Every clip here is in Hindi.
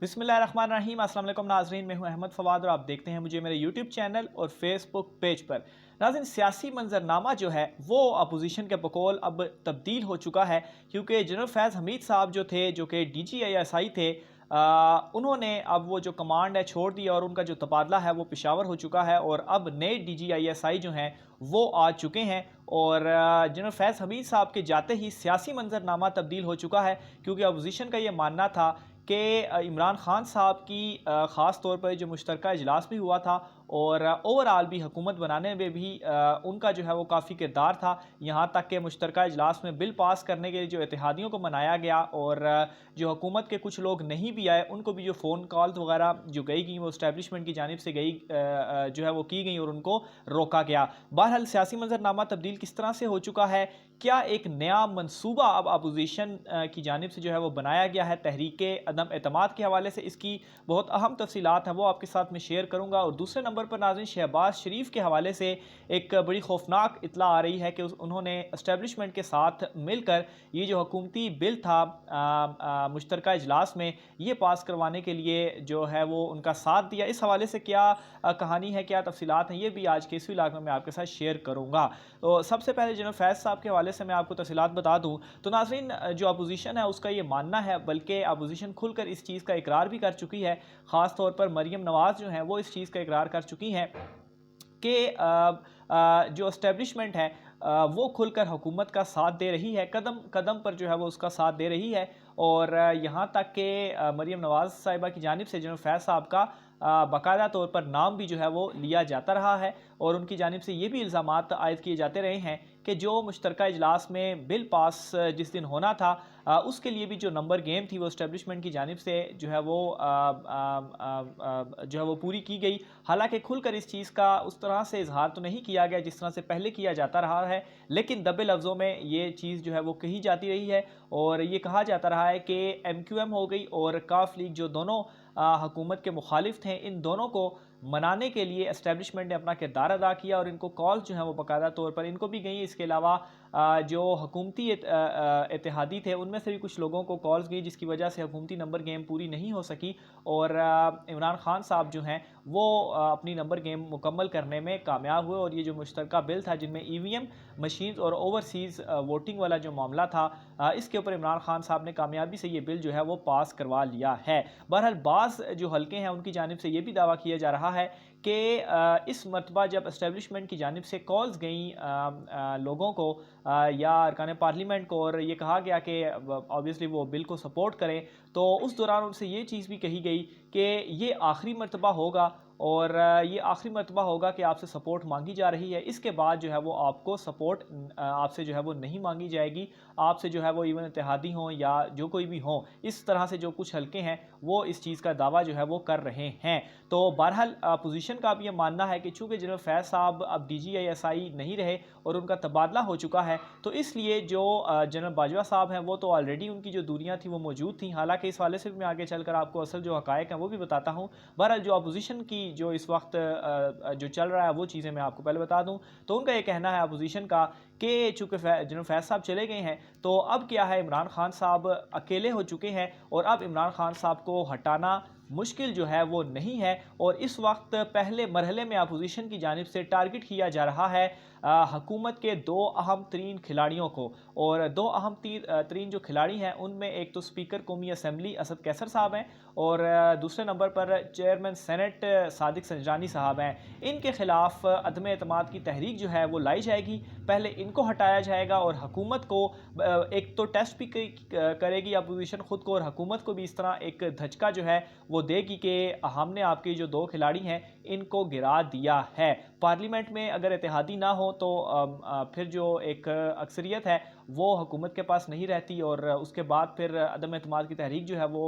बिस्मिल्लाहिर्रहमानिर्रहीम। अस्सलाम वालेकुम नाज़रीन, मैं हूं अहमद फवाद और आप देखते हैं मुझे मेरे यूट्यूब चैनल और फेसबुक पेज पर। नाज़रीन, सियासी मंजरनामा जो है वो अपोजिशन के बकौल अब तब्दील हो चुका है, क्योंकि जनरल फैज़ हमीद साहब जो थे, जो कि DGISI थे, उन्होंने अब वो जो कमांड है छोड़ दी और उनका जो तबादला है वो पेशावर हो चुका है और अब नए DGISI जो हैं वो आ चुके हैं। और जनरल फैज़ हमीद साहब के जाते ही सियासी मंजरनामा तब्दील हो चुका है, क्योंकि अपोजिशन का ये मानना था कि इमरान खान साहब की ख़ास तौर पर जो मुश्तरका इजलास भी हुआ था और ओवरऑल भी हुकूमत बनाने में भी उनका जो है वो काफ़ी किरदार था। यहाँ तक कि मुश्तरका इजलास में बिल पास करने के लिए जो इत्तेहादियों को मनाया गया और जो हुकूमत के कुछ लोग नहीं भी आए उनको भी जो फ़ोन कॉल्स वगैरह जो गई वो इस्टेब्लिशमेंट की जानिब से गई जो है वो की गई और उनको रोका गया। बहरहाल सियासी मंजरनामा तब्दील किस तरह से हो चुका है, क्या एक नया मनसूबा अब अपोजिशन की जानिब से जो है वो बनाया गया है तहरीक अदम एतमाद के हवाले से, इसकी बहुत अहम तफसीलात है वो आपके साथ में शेयर करूँगा। और दूसरे नंबर पर नाज़रीन, शहबाज शरीफ के हवाले से एक बड़ी खौफनाक इत्तला आ रही है कि उन्होंने इस्टेब्लिशमेंट के साथ मिलकर ये जो हुकूमती बिल था मुश्तरका इजलास में ये पास करवाने के लिए जो है वो उनका साथ दिया। इस हवाले से क्या कहानी है, क्या तफसीलात हैं, ये भी आज के इस व्लॉग में मैं आपके साथ शेयर करूँगा। तो सबसे पहले जनरल फैज़ साहब के हवाले से मैं आपको तफसीलात बता दूँ तो नाज़रीन, जो अपोजिशन है उसका ये मानना है, बल्कि अपोजिशन खुलकर इस चीज़ का इकरार भी कर चुकी है। ख़ास तौर पर मरीम नवाज़ जो हैं वो इस चीज़ का इकरार कर चुकी हैं कि जो इस्टेब्लिशमेंट है वो खुलकर हुकूमत का साथ दे रही है, कदम कदम पर जो है वो उसका साथ दे रही है। और यहाँ तक कि मरीम नवाज़ साहिबा की जानिब से जनरल फैज़ साहब का बाकायदा तौर पर नाम भी जो है वो लिया जाता रहा है और उनकी जानिब से ये भी इल्ज़ामात आयद किए जाते रहे हैं कि जो मुश्तरका इजलास में बिल पास जिस दिन होना था उसके लिए भी जो नंबर गेम थी वो इस्टेब्लिशमेंट की जानिब से जो है वो जो है वो पूरी की गई। हालांकि खुलकर इस चीज़ का उस तरह से इजहार तो नहीं किया गया जिस तरह से पहले किया जाता रहा है, लेकिन दबे लफ्ज़ों में ये चीज़ जो है वो कही जाती रही है और ये कहा जाता रहा है कि MQM हो गई और काफ लीग जो दोनों हुकूमत के मुखालिफ थे, इन दोनों को मनाने के लिए एस्टेब्लिशमेंट ने अपना किरदार अदा किया और इनको कॉल्स जो हैं वो बाकायदा तौर पर इनको भी गई। इसके अलावा जो हुकूमती इत्तेहादी थे उनमें से भी कुछ लोगों को कॉल्स गई, जिसकी वजह से हुकूमती नंबर गेम पूरी नहीं हो सकी और इमरान खान साहब जो हैं वो अपनी नंबर गेम मुकम्मल करने में कामयाब हुए। और ये जो मुश्तरका बिल था जिनमें EVM मशीन्स और ओवरसीज़ वोटिंग वाला जो मामला था इसके ऊपर इमरान खान साहब ने कामयाबी से ये बिल जो है वो पास करवा लिया है। बहरहाल बाज़ जो हल्के हैं उनकी जानिब से ये भी दावा किया जा रहा है कि इस मरतबा जब इस्टेब्लिशमेंट की जानिब से कॉल्स गई लोगों को या अरकान पार्लियामेंट को और ये कहा गया कि ऑब्वियसली वो बिल को सपोर्ट करें, तो उस दौरान उनसे ये चीज़ भी कही गई कि ये आखिरी मरतबा होगा और ये आखिरी मरतबा होगा कि आपसे सपोर्ट मांगी जा रही है। इसके बाद जो है वो आपको सपोर्ट आपसे जो है वो नहीं मांगी जाएगी। आपसे जो है वो इवन इत्तेहादी हों या जो कोई भी हों, इस तरह से जो कुछ हल्के हैं वो इस चीज़ का दावा जो है वो कर रहे हैं। तो बहरहाल अपोजिशन का अब ये मानना है कि चूँकि जनरल फैज़ साहब अब DGISI नहीं रहे और उनका तबादला हो चुका है, तो इसलिए जो जनरल बाजवा साहब हैं वो तो ऑलरेडी उनकी जो दूरियाँ थी वो मौजूद थी। हालाँकि इस वाले से भी मैं आगे चलकर आपको असल जो हक़ाइक़ हैं वो भी बताता हूँ। बहरहाल जो अपोजिशन की जो इस वक्त जो चल रहा है वो चीज़ें मैं आपको पहले बता दूं। तो उनका ये कहना है अपोजिशन का कि चूँकि जनरल फैज़ साहब चले गए हैं तो अब क्या है, इमरान खान साहब अकेले हो चुके हैं और अब इमरान खान साहब को हटाना मुश्किल जो है वो नहीं है। और इस वक्त पहले मरहले में अपोजिशन की जानिब से टारगेट किया जा रहा है हुकूमत के दो अहम तरीन खिलाड़ियों को। और दो अहम तरीन जो खिलाड़ी हैं उनमें एक तो स्पीकर कौमी असम्बली असद कैसर साहब हैं और दूसरे नंबर पर चेयरमैन सेनेट सादिक संजरानी साहब हैं। इनके खिलाफ अदम एतमाद की तहरीक जो है वो लाई जाएगी, पहले इनको हटाया जाएगा और हुकूमत को एक तो टेस्ट भी करेगी अपोजिशन खुद को और हुकूमत को भी इस तरह एक धचका जो है वो देगी कि हमने आपके जो दो खिलाड़ी हैं इनको गिरा दिया है। पार्लियामेंट में अगर इत्तेहादी ना हो तो फिर जो एक अक्सरियत है वो हुकूमत के पास नहीं रहती और उसके बाद फिर अदम एतमाद की तहरीक जो है वो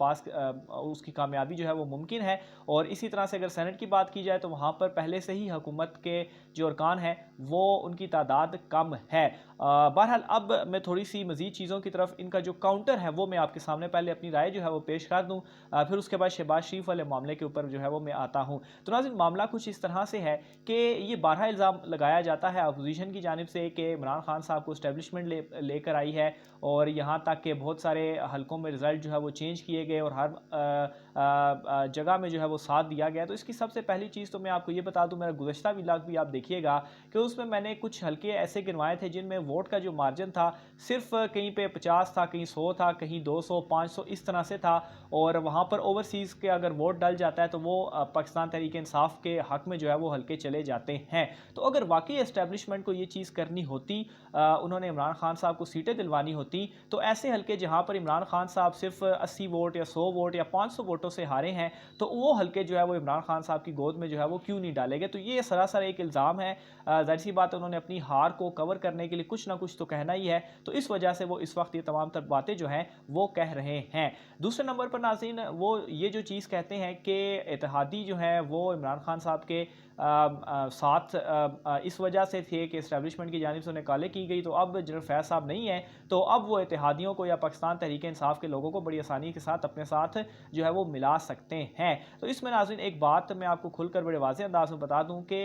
पास उसकी कामयाबी जो है वो मुमकिन है। और इसी तरह से अगर सेनेट की बात की जाए तो वहाँ पर पहले से ही हुकूमत के जो अरकान हैं वो उनकी तादाद कम है। बहरहाल अब मैं थोड़ी सी मज़ीद चीज़ों की तरफ इनका जो काउंटर है वो मैं आपके सामने पहले अपनी राय जो है वो पेश कर दूँ, फिर उसके बाद शहबाज शरीफ वाले मामले के ऊपर जो है वो मैं आता हूँ। तो नाज़रीन, मामला कुछ इस तरह से है कि ये बारहा इल्ज़ाम लगाया जाता है अपोजिशन की जानिब से कि इमरान खान साहब को इस्टेब्लिशमेंट लेकर आई है, और यहाँ तक कि बहुत सारे हलकों में रिज़ल्ट जो है वो चेंज किए गए और हर जगह में जो है वो साथ दिया गया। तो इसकी सबसे पहली चीज़ तो मैं आपको ये बता दूं, मेरा गुज़श्ता व्लॉग भी आप देखिएगा कि उसमें मैंने कुछ हल्के ऐसे गिनवाए थे जिनमें वोट का जो मार्जिन था सिर्फ कहीं पे 50 था, कहीं 100 था, कहीं 200, 500 इस तरह से था। और वहाँ पर ओवरसीज़ के अगर वोट डल जाता है तो वो पाकिस्तान तहरीक इंसाफ के हक़ में जो है वो हल्के चले जाते हैं। तो अगर वाकई एस्टेब्लिशमेंट को ये चीज़ करनी होती, उन्होंने इमरान खान साहब को सीटें दिलवानी होती, तो ऐसे हल्के जहाँ पर इमरान खान साहब सिर्फ 80 वोट या 100 वोट या 500 वोटों से हारे हैं, तो वो हल्के जो है वो इमरान खान साहब की गोद में जो है वो क्यों नहीं डाले गए। तो ये सरासर एक इल्ज़ाम है। ज़ाहिर सी बात है, उन्होंने अपनी हार को कवर करने के लिए कुछ ना कुछ तो कहना ही है, तो इस वजह से वो इस वक्त ये तमाम तर बातें जो हैं वो कह रहे हैं। दूसरे नंबर पर नाज़रीन, वो ये जो चीज़ कहते हैं कि इत्तेहादी जो है वो इमरान खान साहब के साथ इस वजह से थे कि इस्टेब्लिशमेंट की जानिब से उन्हें काले की गई, तो अब जनरल फैज़ साहब नहीं है, तो अब वो इत्तेहादियों को या पाकिस्तान तहरीक इंसाफ के लोगों को बड़ी आसानी के साथ अपने साथ जो है वो मिला सकते हैं। तो इसमें नाज़रीन एक बात मैं आपको खुलकर बड़े वाज़ेह अंदाज में बता दूँ कि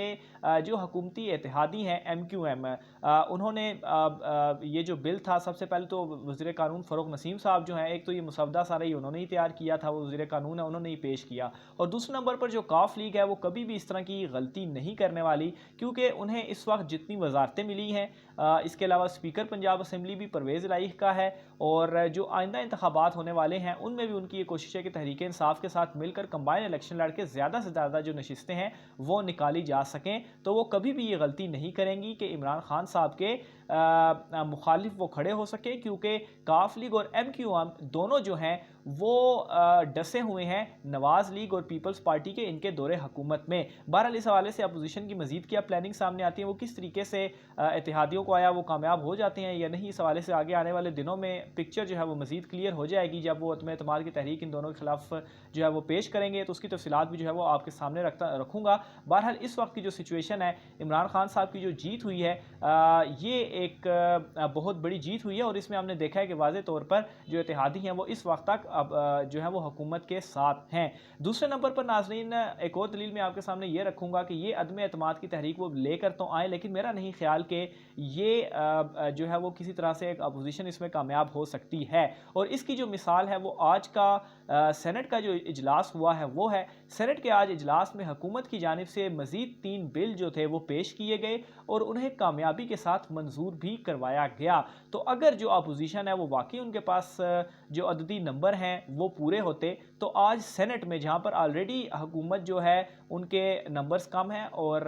जो हुकूमती इत्तेहादी हैं MQM, उन्होंने ये जो बिल था, सबसे पहले तो वज़ीर कानून फ़ारूक नसीम साहब जो हैं, एक तो ये मुसवदा सारा ही उन्होंने ही तैयार किया था, वो वज़ीर कानून है, उन्होंने ही पेश किया। और दूसरे नंबर पर जो काफ लीग है वो कभी भी इस तरह की गलती नहीं करने वाली, क्योंकि उन्हें इस वक्त जितनी वजारतें मिली हैं, इसके अलावा स्पीकर पंजाब असम्बली भी परवेज़ इलाही का है, और जो आइंदा इंतखाबात होने वाले हैं उनमें भी उनकी ये कोशिश है कि तहरीक इंसाफ के साथ मिलकर कंबाइन इलेक्शन लड़के ज़्यादा से ज़्यादा जो नशिस्तें हैं वो निकाली जा सकें। तो वो कभी भी ये गलती नहीं करेंगी कि इमरान खान साहब के मुखालिफ वो खड़े हो सके, क्योंकि काफ लीग और MQM दोनों जो हैं वो डसे हुए हैं नवाज़ लीग और पीपल्स पार्टी के इनके दौरे हुकूमत में। बहरहाल इस हवाले से अपोजिशन की मजीद क्या प्लानिंग सामने आती है, वो किस तरीके से इत्तेहादियों को आया वो कामयाब हो जाते हैं या नहीं, इस हवाले से आगे आने वाले दिनों में पिक्चर जो है वो मजीद क्लियर हो जाएगी जब वो अदम एतमाद की तहरीक इन दोनों के खिलाफ जो है वो पेश करेंगे, तो उसकी तफसीलात भी जो है वो आपके सामने रखूँगा। बहरहाल इस वक्त की जो सिचुएशन है, इमरान खान साहब की जो जीत हुई है, ये एक बहुत बड़ी जीत हुई है, और इसमें हमने देखा है कि वाज़े तौर पर जो इत्तेहादी हैं वो इस वक्त तक अब जो है वो हुकूमत के साथ हैं। दूसरे नंबर पर नाज़रीन, एक और दलील मैं आपके सामने ये रखूँगा कि ये अदम एतमाद की तहरीक वो लेकर तो आए, लेकिन मेरा नहीं ख्याल कि ये जो है वो किसी तरह से एक अपोजिशन इसमें कामयाब हो सकती है। और इसकी जो मिसाल है वो आज का सेनेट का जो इजलास हुआ है वो है। सेनेट के आज इजलास में हुकूमत की जानिब से मज़ीद 3 बिल जो थे वो पेश किए गए और उन्हें कामयाबी के साथ मंजूर भी करवाया गया। तो अगर जो अपोजिशन है वो वाकई उनके पास जो अददी नंबर हैं वो पूरे होते, तो आज सेनेट में जहाँ पर ऑलरेडी हुकूमत जो है उनके नंबर्स कम हैं और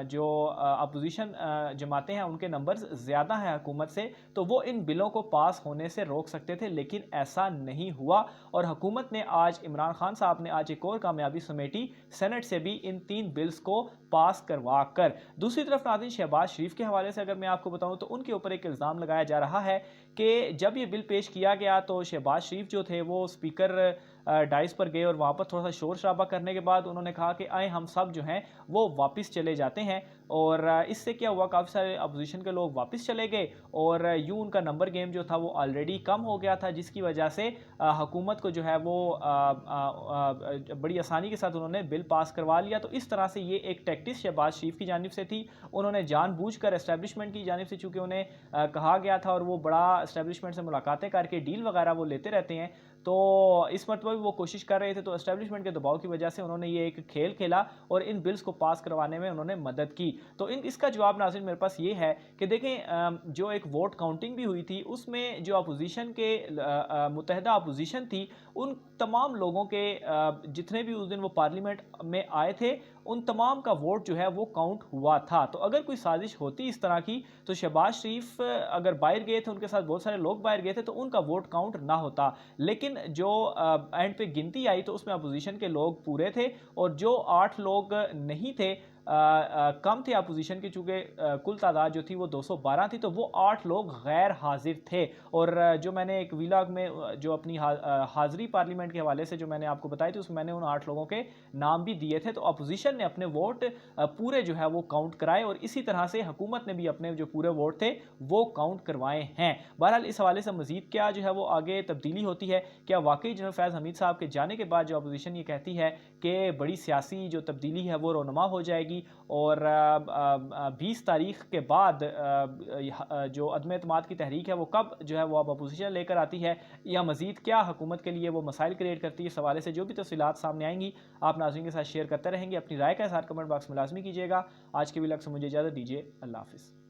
जो अपोजिशन जमातें हैं उनके नंबर्स ज़्यादा हैं हुकूमत से, तो वो इन बिलों को पास होने से रोक सकते थे, लेकिन ऐसा नहीं हुआ। और हुकूमत ने आज, इमरान खान साहब ने आज एक और कामयाबी समेटी, सेनेट से भी इन 3 बिल्स को पास करवा कर। दूसरी तरफ नाज़रीन, शहबाज शरीफ के हवाले से अगर मैं आपको बताऊं तो उनके ऊपर एक इल्ज़ाम लगाया जा रहा है कि जब ये बिल पेश किया गया तो शहबाज शरीफ जो थे वो स्पीकर डाइस पर गए और वहाँ पर थोड़ा सा शोर शराबा करने के बाद उन्होंने कहा कि आए हम सब जो हैं वो वापस चले जाते हैं। और इससे क्या हुआ, काफ़ी सारे अपोजिशन के लोग वापस चले गए और यूँ उनका नंबर गेम जो था वो ऑलरेडी कम हो गया था, जिसकी वजह से हुकूमत को जो है वो बड़ी आसानी के साथ उन्होंने बिल पास करवा लिया। तो इस तरह से ये एक टैक्टिस शहबाज शरीफ की जानिब से थी। उन्होंने जानबूझकर एस्टेब्लिशमेंट की जानिब से, चूँकि उन्हें कहा गया था और वो बड़ा एस्टेब्लिशमेंट से मुलाकातें करके डील वगैरह वो लेते रहते हैं, तो इस मरतबा भी वो कोशिश कर रहे थे, तो एस्टेब्लिशमेंट के दबाव की वजह से उन्होंने ये एक खेल खेला और इन बिल्स को पास करवाने में उन्होंने मदद की। तो इसका जवाब नाज़रीन मेरे पास ये है कि देखें, जो एक वोट काउंटिंग भी हुई थी उसमें जो अपोजिशन के मुत्तहदा अपोजिशन थी, उन तमाम लोगों के जितने भी उस दिन वो पार्लियामेंट में आए थे उन तमाम का वोट जो है वो काउंट हुआ था। तो अगर कोई साजिश होती इस तरह की, तो शहबाज शरीफ अगर बाहर गए थे, उनके साथ बहुत सारे लोग बाहर गए थे, तो उनका वोट काउंट ना होता। लेकिन जो एंड पे गिनती आई तो उसमें अपोजिशन के लोग पूरे थे और जो 8 लोग नहीं थे कम थे अपोजिशन के, चूँकि कुल तादाद जो थी वो 212 थी, तो वो 8 लोग गैर हाजिर थे। और जो मैंने एक व्लॉग में जो अपनी हाज़िरी पार्लियामेंट के हवाले से जो मैंने आपको बताई थी, उसमें मैंने उन 8 लोगों के नाम भी दिए थे। तो अपोजिशन ने अपने वोट पूरे जो है वो काउंट कराए, और इसी तरह से हुकूमत ने भी अपने जो पूरे वोट थे वो काउंट करवाए हैं। बहरहाल इस हवाले से मज़ीद क्या जो है वो आगे तब्दीली होती है, क्या वाकई जनरल फैज़ हमीद साहब के जाने के बाद जो अपोजिशन ये कहती है कि बड़ी सियासी जो तब्दीली है वो रोनमा हो जाएगी, और 20 तारीख के बाद जो अदम एतमाद की तहरीक है वो कब जो है वो अब अपोजिशन लेकर आती है, या मज़ीद क्या हुकूमत के लिए वो मसाइल क्रिएट करती है, इस हवाले से जो भी तफसीलात सामने आएंगी आप नाज़रीन के साथ शेयर करते रहेंगे। अपनी राय का इज़हार कमेंट बॉक्स में लाजमी कीजिएगा। आज के व्लॉग से मुझे इजाज़त दीजिए। अल्लाह हाफ़िज़।